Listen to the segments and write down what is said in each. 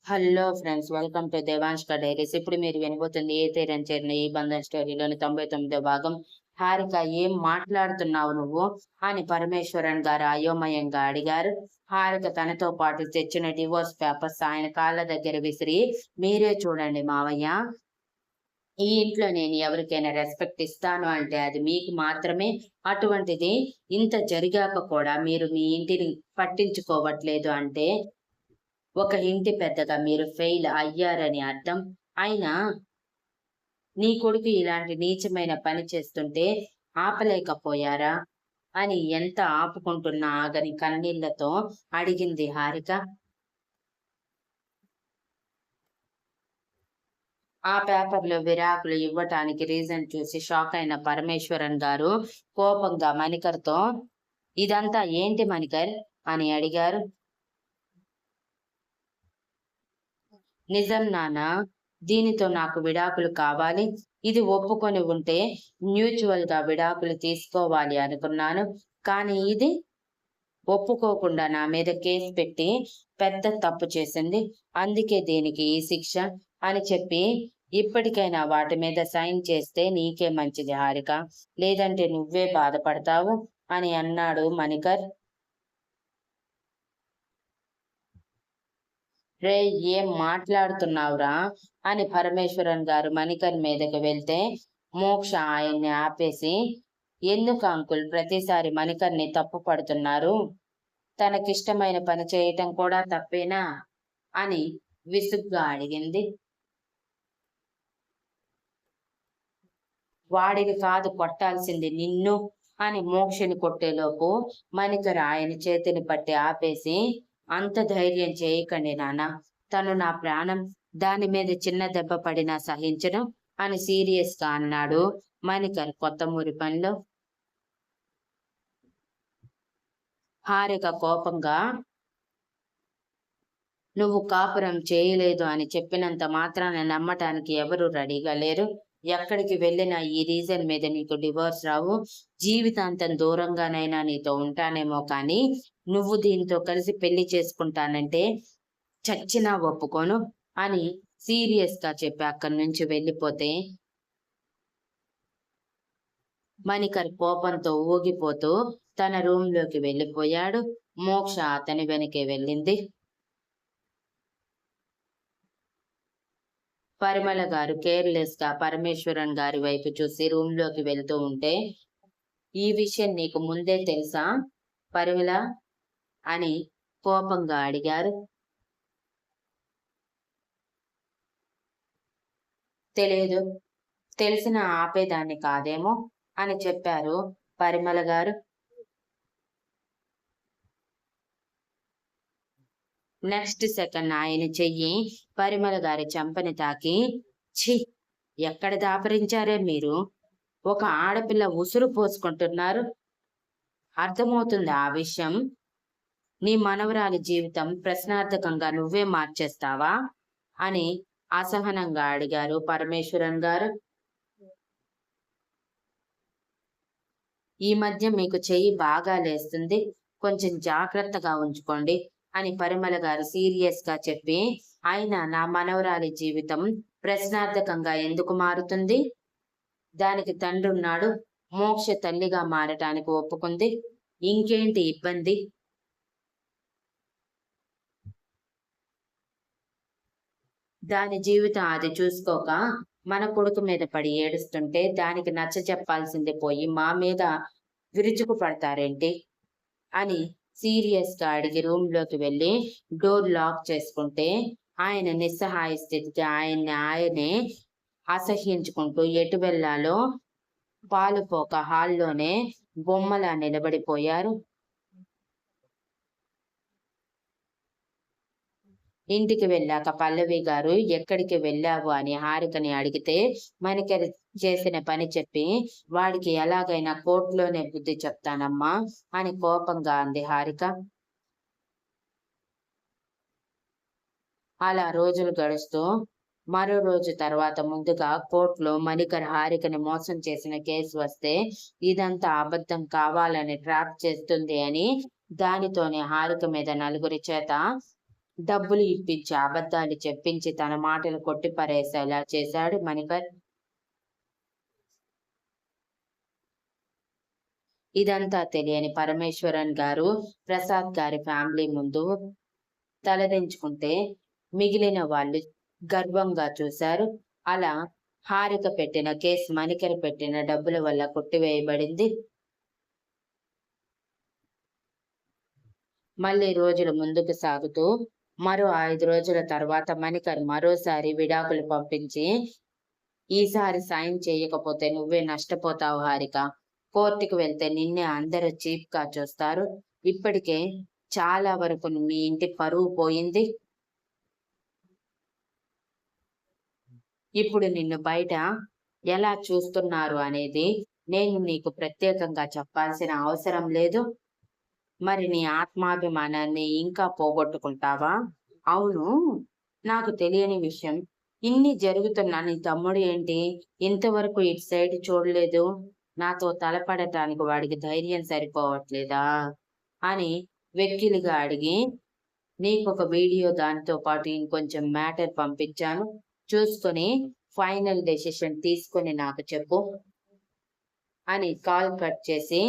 Hello friends, welcome to Devanshka diaries. ఇప్పుడు మీరు వినబోతుంది ఏ తీరని చేరిన ఈ బంధం స్టోరీలోని 99వ భాగం. హారిక, ఏం మాట్లాడుతున్నావు నువ్వు అని పరమేశ్వరన్ గారు అయోమయంగా అడిగారు. హారిక తనతో పాటు తెచ్చిన డివోర్స్ పేపర్స్ ఆయన కాళ్ళ దగ్గర విసిరి, మీరే చూడండి మావయ్య, ఈ ఇంట్లో నేను ఎవరికైనా రెస్పెక్ట్ ఇస్తాను అంటే అది మీకు మాత్రమే. అటువంటిది ఇంత జరిగాక కూడా మీరు మీ ఇంటిని పట్టించుకోవట్లేదు అంటే ఒక ఇంటి పెద్దగా మీరు ఫెయిల్ అయ్యారని అర్థం. అయినా నీ కొడుకు ఇలాంటి నీచమైన పని చేస్తుంటే ఆపలేకపోయారా అని ఎంత ఆపుకుంటున్నా ఆగని కన్నీళ్లతో అడిగింది హారిక. ఆ పేపర్లో విడాకులు ఇవ్వటానికి రీజన్ చూసి షాక్ అయిన పరమేశ్వరన్ గారు కోపంగా మణికర్తో, ఇదంతా ఏంటి మణికర్ అని అడిగారు. నిజం నానా, దీనితో నాకు విడాకులు కావాలి. ఇది ఒప్పుకొని ఉంటే మ్యూచువల్ గా విడాకులు తీసుకోవాలి అనుకున్నాను. కానీ ఇది ఒప్పుకోకుండా నా మీద కేసు పెట్టి పెద్ద తప్పు చేసింది. అందుకే దీనికి ఈ శిక్ష అని చెప్పి ఇప్పటికైనా వాటి మీద సైన్ చేస్తే నీకే మంచిది హారిక, లేదంటే నువ్వే బాధపడతావు అని అన్నాడు మణికర్. రే, ఏం మాట్లాడుతున్నావురా అని పరమేశ్వరన్ గారు మణికర్ మీదకి వెళ్తే మోక్ష ఆయన్ని ఆపేసి, ఎందుకు అంకుల్ ప్రతిసారి మణికర్ని తప్పు పడుతున్నారు? తనకిష్టమైన పని చేయటం కూడా తప్పేనా అని విసుగ్గా అడిగింది. వాడిని కాదు కొట్టాల్సింది, నిన్ను అని మోక్షని కొట్టేలోపు మణికర్ ఆయన చేతిని పట్టి ఆపేసి, అంత ధైర్యం చేయకండి నాన్న, తను నా ప్రాణం, దాని మీద చిన్న దెబ్బ పడినా సహించను అని సీరియస్ గా అన్నాడు మణికర్ కొత్త మురి పనిలో. హారిక కోపంగా, నువ్వు కాపురం చేయలేదు అని చెప్పినంత మాత్రాన నమ్మటానికి ఎవరు రెడీగా లేరు. ఎక్కడికి వెళ్ళినా ఈ రీజన్ మీద నీకు డివోర్స్ రావు. జీవితాంతం దూరంగానైనా నీతో ఉంటానేమో కానీ నువ్వు దీంతో కలిసి పెళ్లి చేసుకుంటానంటే చచ్చినా ఒప్పుకోను అని సీరియస్ గా చెప్పి అక్కడి నుంచి వెళ్ళిపోతే మణికర్ కోపంతో ఊగిపోతూ తన రూమ్ లోకి వెళ్ళిపోయాడు. మోక్ష అతని వెనకే వెళ్ళింది. పరిమళ గారు కేర్లెస్ గా పరమేశ్వరన్ గారి వైపు చూసి రూమ్ లోకి వెళ్తూ ఉంటే, ఈ విషయం నీకు ముందే తెలుసా పరిమళ అని కోపంగా అడిగారు. తెలియదు, తెలిసిన ఆపేదాన్ని కాదేమో అని చెప్పారు పరిమళ గారు. నెక్స్ట్ సెకండ్ ఆయన చెయ్యి పరిమళ గారి చెంపని తాకి, ఛీ, ఎక్కడ దాపరించారే మీరు? ఒక ఆడపిల్ల ఉసురు పోసుకుంటున్నారు. అర్థమవుతుంది ఆ విషయం? నీ మనవరాలి జీవితం ప్రశ్నార్థకంగా నువ్వే మార్చేస్తావా అని అసహనంగా అడిగారు పరమేశ్వరన్ గారు. ఈ మధ్య మీకు చెయ్యి బాగా లేస్తుంది, కొంచెం జాగ్రత్తగా ఉంచుకోండి అని పరిమళ గారు సీరియస్ గా చెప్పి, అయినా నా మనవరాలి జీవితం ప్రశ్నార్థకంగా ఎందుకు మారుతుంది? దానికి తండ్రి ఉన్నాడు, మోక్ష తల్లిగా మారటానికి ఒప్పుకుంది, ఇంకేంటి ఇబ్బంది? దాని జీవితం అది చూసుకోక మన కొడుకు మీద పడి ఏడుస్తుంటే దానికి నచ్చ చెప్పాల్సింది పోయి మా మీద విరుచుకు పడతారేంటి అని సీరియస్ గా అడిగి రూమ్ లోకి వెళ్ళి డోర్ లాక్ చేసుకుంటే ఆయన నిస్సహాయ స్థితికి ఆయనే అసహ్యించుకుంటూ ఎటు వెళ్లాలో పాలుపోక హాల్లోనే బొమ్మలా నిలబడిపోయారు. ఇంటికి వెళ్ళాక పల్లవి గారు ఎక్కడికి వెళ్ళావు అని హారికని అడిగితే మణికర్ చేసిన పని చెప్పి, వాడికి ఎలాగైనా కోర్టులోనే బుద్ధి చెప్తానమ్మా అని కోపంగా అంది హారిక. అలా రోజులు గడుస్తూ మరో రోజు తర్వాత ముందుగా కోర్టులో మణికర్ హారికని మోసం చేసిన కేసు వస్తే ఇదంతా అబద్ధం కావాలని ట్రాప్ చేస్తుంది అని దానితోనే హారిక మీద నలుగురి చేత డబ్బులు ఇప్పించి అబద్ధాలు చెప్పించి తన మాటలు కొట్టిపరేసేలా చేశాడు మణికర్. ఇదంతా తెలియని పరమేశ్వరన్ గారు ప్రసాద్ గారి ఫ్యామిలీ ముందు తలదించుకుంటే మిగిలిన వాళ్ళు గర్వంగా చూశారు. అలా హారిక పెట్టిన కేసు మణికర్ పెట్టిన డబ్బుల వల్ల కొట్టివేయబడింది. మళ్ళీ రోజులు ముందుకు సాగుతూ మరో 5 రోజుల తర్వాత మణికర్ మరోసారి విడాకులు పంపించి, ఈసారి సాయం చేయకపోతే నువ్వే నష్టపోతావు హారిక, కోర్టుకు వెళ్తే నిన్నే అందరూ చీప్ గా చూస్తారు, ఇప్పటికే చాలా వరకు మీ ఇంటి పరువు పోయింది, ఇప్పుడు నిన్ను బయట ఎలా చూస్తున్నారు అనేది నేను నీకు ప్రత్యేకంగా చెప్పాల్సిన అవసరం లేదు, మరి నీ ఆత్మాభిమానాన్ని ఇంకా పోగొట్టుకుంటావా? అవును, నాకు తెలియని విషయం, ఇన్ని జరుగుతున్నా నీ తమ్ముడు ఏంటి ఇంతవరకు ఇటు సైడ్ చూడలేదు, నాతో తలపడటానికి వాడికి ధైర్యం సరిపోవట్లేదా అని వెక్కిలిగా అడిగి, నీకొక వీడియో దానితో పాటు ఇంకొంచెం మ్యాటర్ పంపించాను, చూసుకొని ఫైనల్ డెసిషన్ తీసుకొని నాకు చెప్పు అని కాల్ కట్ చేసి,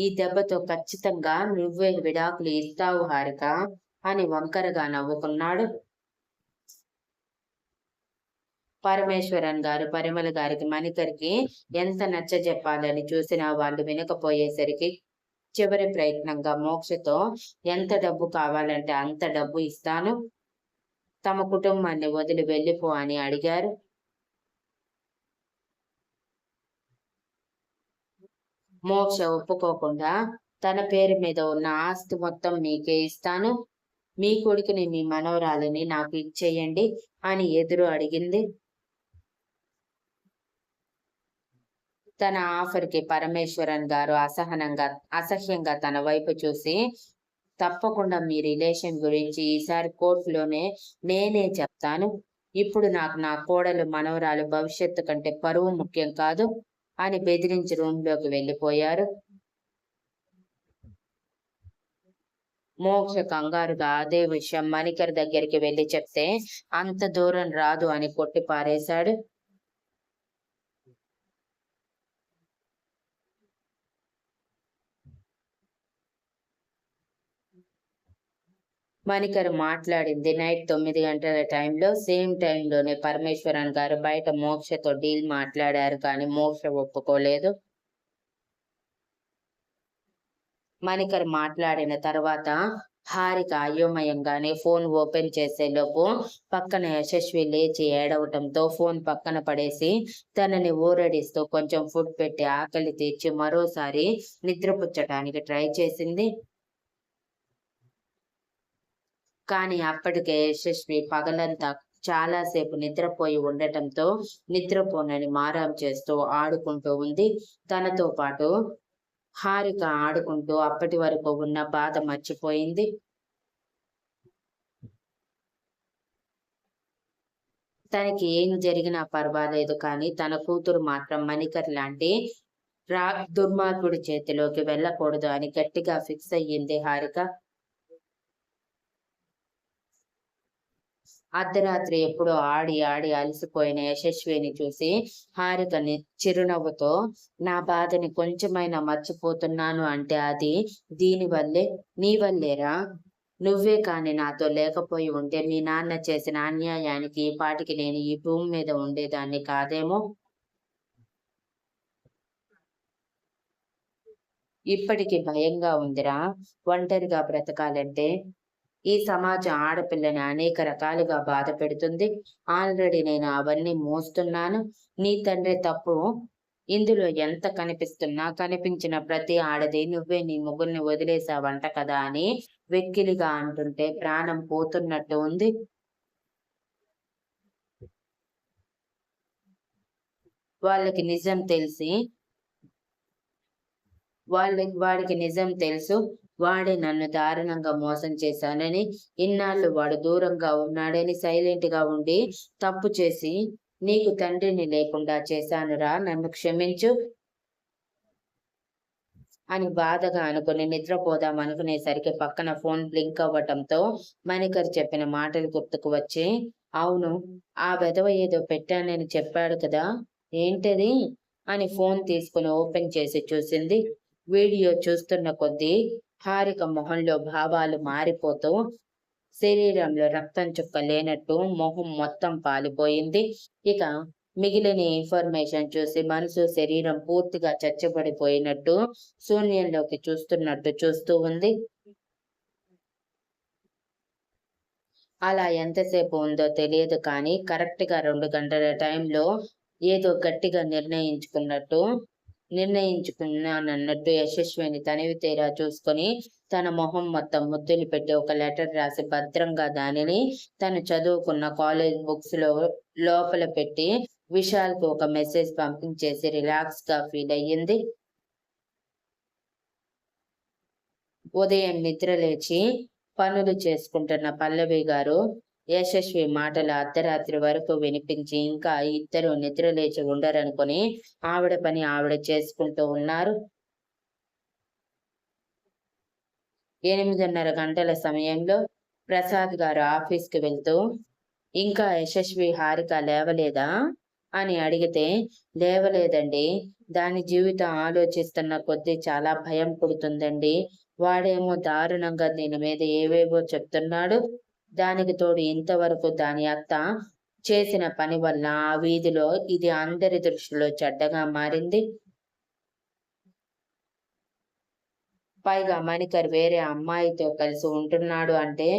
ఈ దెబ్బతో ఖచ్చితంగా నువ్వే విడాకులు ఇస్తావు హారిక అని వంకరగా నవ్వుకున్నాడు. పరమేశ్వరన్ గారు పరిమళ గారికి మణికర్కి ఎంత నచ్చజెప్పాలని చూసినా వాళ్ళు వినకపోయేసరికి చివరి ప్రయత్నంగా మోక్షతో ఎంత డబ్బు కావాలంటే అంత డబ్బు ఇస్తాను, తమ కుటుంబాన్ని వదిలి వెళ్ళిపో అని అడిగారు. మోక్ష ఒప్పుకోకుండా తన పేరు మీద ఉన్న ఆస్తి మొత్తం మీకే ఇస్తాను, మీ కొడుకుని మీ మనవరాలని నాకు ఇచ్చేయండి అని ఎదురు అడిగింది. తన ఆఫర్కి పరమేశ్వరన్ గారు అసహ్యంగా తన వైపు చూసి, తప్పకుండా మీ రిలేషన్ గురించి ఈసారి కోర్టులోనే నేనే చెప్తాను, ఇప్పుడు నాకు నా కోడలు మనవరాలు భవిష్యత్తు కంటే పరువు ముఖ్యం కాదు అని బెదిరించి రూమ్లోకి వెళ్ళిపోయారు. మోక్ష కంగారుగా అదే విషయం మణికర్ దగ్గరికి వెళ్ళి చెప్తే అంత దూరం రాదు అని కొట్టి పారేశాడు. మణికర్ మాట్లాడింది నైట్ 9 గంటల టైంలో. సేమ్ టైంలోనే పరమేశ్వరన్ గారు బయట మోక్షతో డీల్ మాట్లాడారు, కానీ మోక్ష ఒప్పుకోలేదు. మణికర్ మాట్లాడిన తర్వాత హారిక అయోమయంగానే ఫోన్ ఓపెన్ చేసేలోపు పక్కన యశస్వి లేచి ఏడవటంతో ఫోన్ పక్కన పడేసి తనని ఊరడిస్తూ కొంచెం ఫుడ్ పెట్టి ఆకలి తీర్చి మరోసారి నిద్రపుచ్చటానికి ట్రై చేసింది. కానీ అప్పటికే యశస్వి పగలంతా చాలాసేపు నిద్రపోయి ఉండటంతో నిద్రపోనని మారం చేస్తూ ఆడుకుంటూ ఉంది. తనతో పాటు హారిక ఆడుకుంటూ అప్పటి వరకు ఉన్న బాధ మర్చిపోయింది. తనకి ఏం జరిగినా పర్వాలేదు, కానీ తన కూతురు మాత్రం మణికర్ లాంటి దుర్మార్గుడి చేతిలోకి వెళ్ళకూడదు అని గట్టిగా ఫిక్స్ అయ్యింది హారిక. అర్ధరాత్రి ఎప్పుడో ఆడి ఆడి అలసిపోయిన యశస్విని చూసి హారికని చిరునవ్వుతో, నా బాధని కొంచెమైనా మర్చిపోతున్నాను అంటే అది దీనివల్లే, నీ వల్లేరా, నువ్వే కాని నాతో లేకపోయి ఉంటే మీ నాన్న చేసిన అన్యాయానికి ఈ పాటికి నేను ఈ భూమి మీద ఉండేదాన్ని కాదేమో, ఇప్పటికి భయంగా ఉందిరా ఒంటరిగా బ్రతకాలంటే, ఈ సమాజం ఆడపిల్లని అనేక రకాలుగా బాధ పెడుతుంది, ఆల్రెడీ నేను అవన్నీ మోస్తున్నాను, నీ తండ్రి తప్పు ఇందులో ఎంత కనిపిస్తున్నా కనిపించిన ప్రతి ఆడది నువ్వే నీ ముగ్గురిని వదిలేసావంట కదా అని వెక్కిలిగా అంటుంటే ప్రాణం పోతున్నట్టు ఉంది. వాళ్ళకి నిజం తెలిసి వాడికి నిజం తెలుసు, వాడే నన్ను దారుణంగా మోసం చేశానని, ఇన్నాళ్ళు వాడు దూరంగా ఉన్నాడని సైలెంట్ గా ఉండి తప్పు చేసి నీకు తండ్రిని లేకుండా చేశానురా, నన్ను క్షమించు. అని బాధగా అనుకుని నిద్రపోదాం అనుకునేసరికి పక్కన ఫోన్ బ్లింక్ అవ్వటంతో మణికర్ చెప్పిన మాటలు గుర్తుకు వచ్చి, అవును, ఆ వెధవ ఏదో పెట్టానని చెప్పాడు కదా, ఏంటది అని ఫోన్ తీసుకుని ఓపెన్ చేసి చూసింది. వీడియో చూస్తున్న కొద్దీ హారిక మొహంలో భావాలు మారిపోతూ, శరీరంలో రక్తం చుక్క లేనట్టు మొహం మొత్తం పాలిపోయింది. ఇక మిగిలిన ఇన్ఫర్మేషన్ చూసి మనసు శరీరం పూర్తిగా చచ్చబడిపోయినట్టు శూన్యంలోకి చూస్తున్నట్టు చూస్తూ ఉంది. అలా ఎంతసేపు ఉందో తెలియదు కానీ కరెక్ట్‌గా 2 గంటల టైంలో ఏదో గట్టిగా నిర్ణయించుకున్నానన్నట్టు యశస్విని తనివి తీరా చూసుకొని తన మొహం మొత్తం ముద్దులు పెట్టి ఒక లెటర్ రాసి భద్రంగా దానిని తను చదువుకున్న కాలేజ్ బుక్స్‌లో లోపల పెట్టి విశాల్‌కి ఒక మెసేజ్ పంపించేసి రిలాక్స్‌గా ఫీల్ అయ్యింది. ఉదయం నిద్ర లేచి పనులు చేసుకుంటున్న పల్లవి గారు యశస్వి మాటలు అర్ధరాత్రి వరకు వినిపించి ఇంకా ఇద్దరు నిద్ర లేచి ఉండరనుకొని ఆవిడ పని ఆవిడ చేసుకుంటూ ఉన్నారు. 8:30 గంటల సమయంలో ప్రసాద్ గారు ఆఫీస్కి వెళ్తూ ఇంకా యశస్వి హారిక లేవలేదా అని అడిగితే, లేవలేదండి, దాని జీవితం ఆలోచిస్తున్న కొద్దీ చాలా భయం పుడుతుందండి, వాడేమో దారుణంగా దీని మీద ఏవేవో చెప్తున్నాడు, దానికి తోడు ఇంతవరకు దాని అత్త చేసిన పని వల్ల ఆ వీధిలో ఇది అందరి దృష్టిలో చెడ్డగా మారింది. పైగా మణికర్ వేరే అమ్మాయితో కలిసి ఉంటున్నాడు అంటే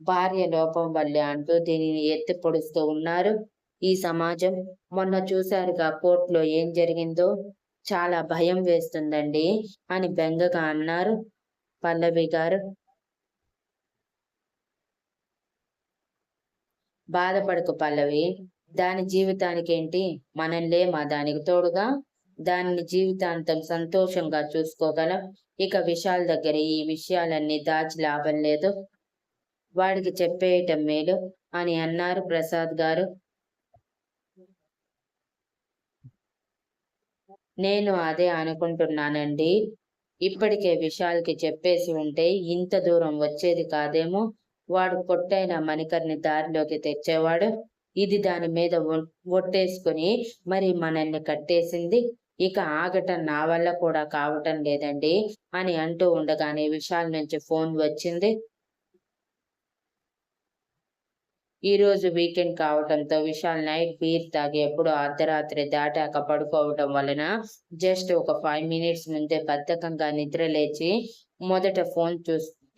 భార్య లోపం వల్లే అంటూ దీనిని ఎత్తి పొడుస్తూ ఉన్నారు ఈ సమాజం. మొన్న చూశారుగా కోర్టులో ఏం జరిగిందో, చాలా భయం వేస్తుందండి అని బెంగగా అన్నారు పల్లవి గారు. బాధపడకు పల్లవి, దాని జీవితానికేంటి, మనం లేమా దానికి తోడుగా, దానిని జీవితాంతం సంతోషంగా చూసుకోగలం. ఇక విశాల్ దగ్గర ఈ విషయాలన్నీ దాచి లాభం లేదు, వాడికి చెప్పేయటం మేలు అని అన్నారు ప్రసాద్ గారు. నేను అదే అనుకుంటున్నానండి, ఇప్పటికే విశాల్కి చెప్పేసి ఉంటే ఇంత దూరం వచ్చేది కాదేమో, వాడు కొట్టైన మణికర్ని దారిలోకి తెచ్చేవాడు, ఇది దాని మీద ఒట్టేసుకుని మరి మనల్ని కట్టేసింది, ఇక ఆగటం నా వల్ల కూడా కావటం లేదండి అని అంటూ ఉండగానే విశాల్ నుంచి ఫోన్ వచ్చింది. ఈరోజు వీకెండ్ కావటంతో విశాల్ నైట్ బీర్ తాగి ఎప్పుడో అర్ధరాత్రి దాటాక పడుకోవటం వలన జస్ట్ ఒక 5 మినిట్స్ ముందే బద్ధకంగా నిద్ర లేచి మొదట ఫోన్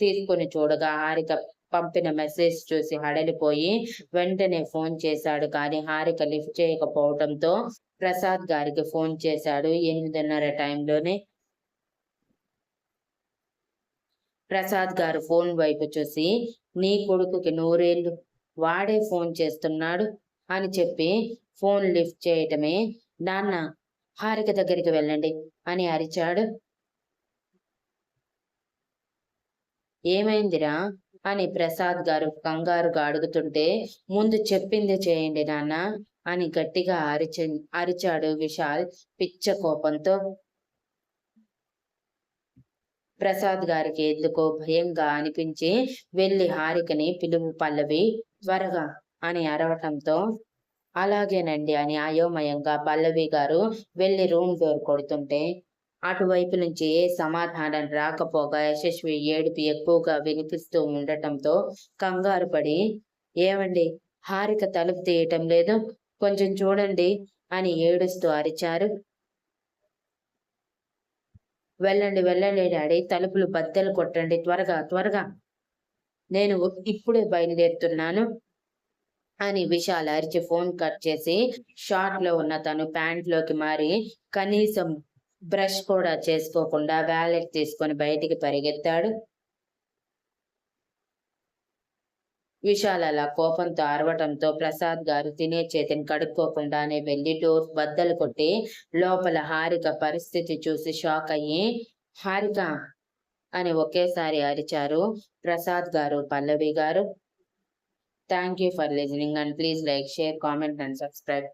తీసుకుని చూడగా హారిక పంపిన మెసేజ్ చూసి హడలిపోయి వెంటనే ఫోన్ చేశాడు. కానీ హారిక లిఫ్ట్ చేయకపోవడంతో ప్రసాద్ గారికి ఫోన్ చేశాడు 8:30 టైంలోనే. ప్రసాద్ గారు ఫోన్ వైపు చూసి, నీ కొడుకుకి 100 ఏళ్ళు, వాడే ఫోన్ చేస్తున్నాడు అని చెప్పి ఫోన్ లిఫ్ట్ చేయటమే, నాన్న హారిక దగ్గరికి వెళ్ళండి అని అరిచాడు. ఏమైందిరా అని ప్రసాద్ గారు కంగారుగా అడుగుతుంటే, ముందు చెప్పింది చేయండి నాన్న అని గట్టిగా అరిచాడు విశాల్ పిచ్చ కోపంతో. ప్రసాద్ గారికి ఎందుకో భయంగా అనిపించి వెళ్ళి హారికని పిలువు పల్లవి త్వరగా అని అరవటంతో అలాగేనండి అని అయోమయంగా పల్లవి గారు వెళ్ళి రూమ్ డోర్ కొడుతుంటే అటువైపు నుంచి ఏ సమాధానం రాకపోగా యశస్వి ఏడుపు ఎక్కువగా వినిపిస్తూ ఉండటంతో కంగారు పడి, ఏమండి, హారిక తలుపు తీయటం లేదు, కొంచెం చూడండి అని ఏడుస్తూ అరిచారు. వెళ్ళండి వెళ్ళండి డాడీ, తలుపులు బద్దలు కొట్టండి, త్వరగా త్వరగా, నేను ఇప్పుడే బయలుదేరుతున్నాను అని విశాల్ అరిచి ఫోన్ కట్ చేసి షార్ట్ లో ఉన్న తను ప్యాంట్ లోకి మారి కనీసం బ్రష్ కూడా చేసుకోకుండా వ్యాలెట్ తీసుకొని బయటికి పరిగెత్తాడు. విశాల్ అలా కోపంతో అరవటంతో ప్రసాద్ గారు తినే చేతిని కడుక్కోకుండానే వెళ్ళి డోర్ బద్దలు కొట్టి లోపల హారిక పరిస్థితి చూసి షాక్ అయ్యి, హారిక అని ఒకేసారి అరిచారు ప్రసాద్ గారు పల్లవి గారు. Thank you for listening and please like, share, comment and subscribe.